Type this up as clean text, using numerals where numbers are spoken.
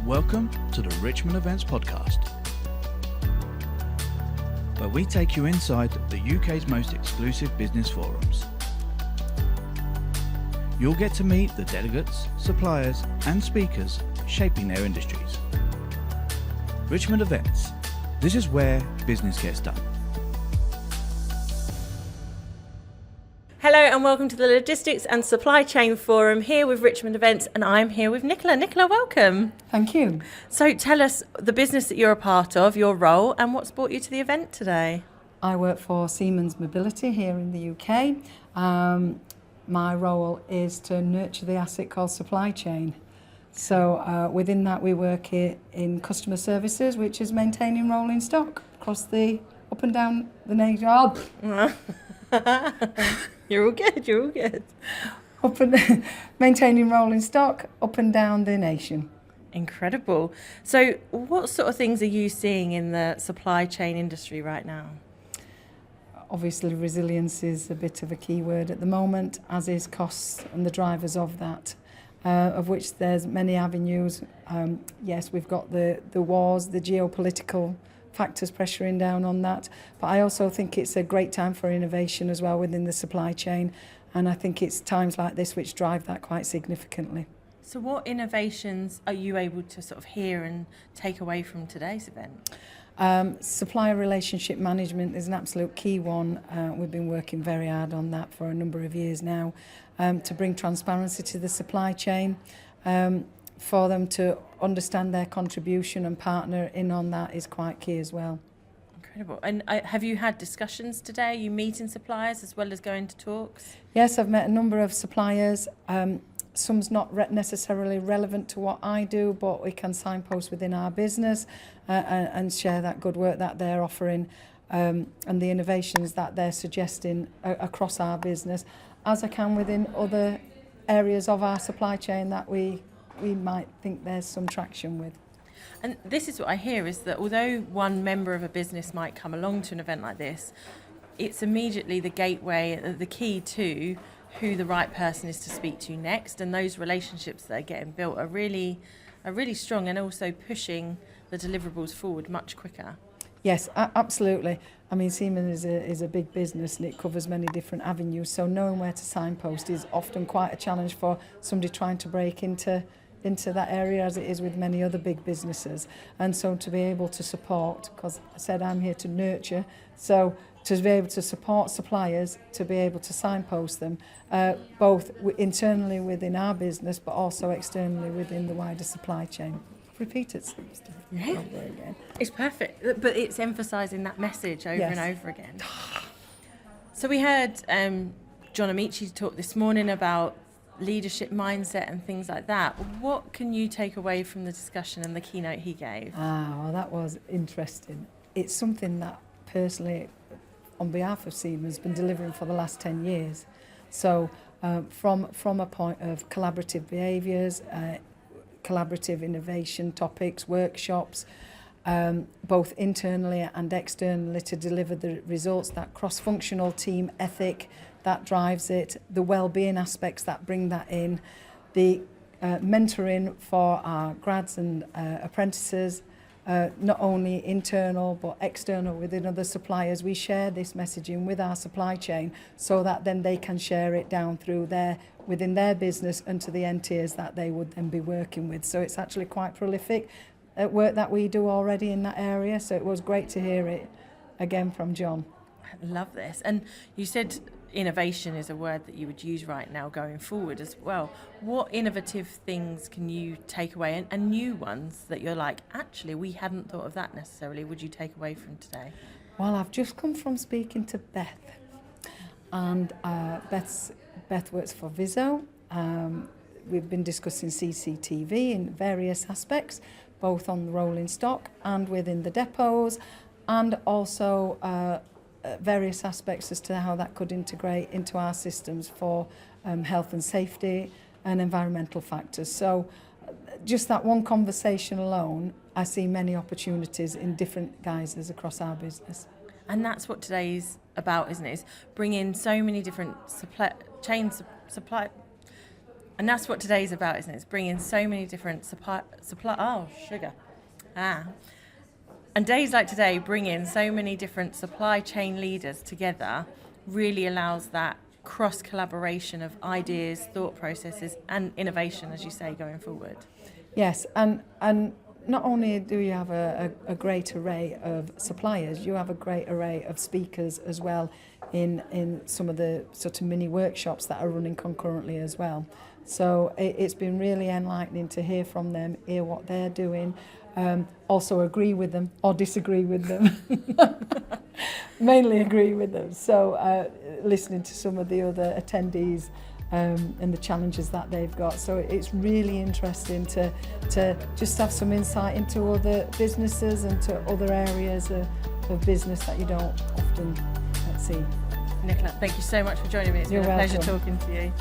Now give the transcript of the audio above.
Welcome to the Richmond Events podcast, where we take you inside the UK's most exclusive business forums. You'll get to meet the delegates, suppliers and speakers shaping their industries. Richmond Events, this is where business gets done. Hello and welcome to the Logistics and Supply Chain Forum here with Richmond Events, and I'm here with Nicola. Nicola, welcome. Thank you. So tell us the business that you're a part of, your role, and what's brought you to the event today. I work for Siemens Mobility here in the UK. My role is to nurture the asset called supply chain. So within that we work here in customer services, which is maintaining rolling stock across up and down the nation. You're all good. Maintaining rolling stock up and down the nation. Incredible. So what sort of things are you seeing in the supply chain industry right now? Obviously resilience is a bit of a key word at the moment, as is costs and the drivers of that, of which there's many avenues. Yes, we've got the wars, the geopolitical factors pressuring down on that, but I also think it's a great time for innovation as well within the supply chain, and I think it's times like this which drive that quite significantly. So what innovations are you able to sort of hear and take away from today's event? Supplier relationship management is an absolute key one. We've been working very hard on that for a number of years now, to bring transparency to the supply chain, for them to understand their contribution and partner in on that is quite key as well. Incredible. And have you had discussions today? Are you meeting suppliers as well as going to talks? Yes, I've met a number of suppliers. Some's not necessarily relevant to what I do, but we can signpost within our business and share that good work that they're offering, and the innovations that they're suggesting across our business, as I can within other areas of our supply chain that we might think there's some traction with. And this is what I hear, is that although one member of a business might come along to an event like this, it's immediately the gateway, the key to who the right person is to speak to next, and those relationships that are getting built are really strong, and also pushing the deliverables forward much quicker. Yes, absolutely. I mean, Siemens is a big business and it covers many different avenues, so knowing where to signpost is often quite a challenge for somebody trying to break into that area, as it is with many other big businesses. And so to be able to support, because I said I'm here to nurture, so to be able to support suppliers, to be able to signpost them, both internally within our business, but also externally within the wider supply chain. Repeat it. Yeah. Again. It's perfect, but it's emphasising that message over and over again. So we heard John Amaechi talk this morning about leadership mindset and things like that. What can you take away from the discussion and the keynote he gave? Well, that was interesting. It's something that personally, on behalf of Siemens, been delivering for the last 10 years. So from a point of collaborative behaviours, collaborative innovation topics, workshops, both internally and externally, to deliver the results, that cross-functional team ethic that drives it, the well-being aspects that bring that in, the mentoring for our grads and apprentices, not only internal but external within other suppliers. We share this messaging with our supply chain so that then they can share it down through within their business and to the end tiers that they would then be working with. So it's actually quite prolific work that we do already in that area, so it was great to hear it again from John. I love this. And you said innovation is a word that you would use right now going forward as well. What innovative things can you take away, and new ones that you're like, actually we hadn't thought of that necessarily, would you take away from today? Well, I've just come from speaking to Beth, and Beth works for Viso. We've been discussing CCTV in various aspects, both on the rolling stock and within the depots, and also various aspects as to how that could integrate into our systems for health and safety and environmental factors. So just that one conversation alone, I see many opportunities in different guises across our business. And that's what today's about, isn't it? Is bringing so many different supply And that's what today's about, isn't it? It's bringing so many different And days like today, bringing so many different supply chain leaders together really allows that cross-collaboration of ideas, thought processes and innovation, as you say, going forward. Yes, and not only do you have a great array of suppliers, you have a great array of speakers as well in some of the sort of mini workshops that are running concurrently as well. So it's been really enlightening to hear from them, hear what they're doing, also agree with them or disagree with them. Mainly agree with them. So listening to some of the other attendees and the challenges that they've got. So it's really interesting to just have some insight into other businesses and to other areas of business that you don't often see. Nicola, thank you so much for joining me. It's been a pleasure talking to you.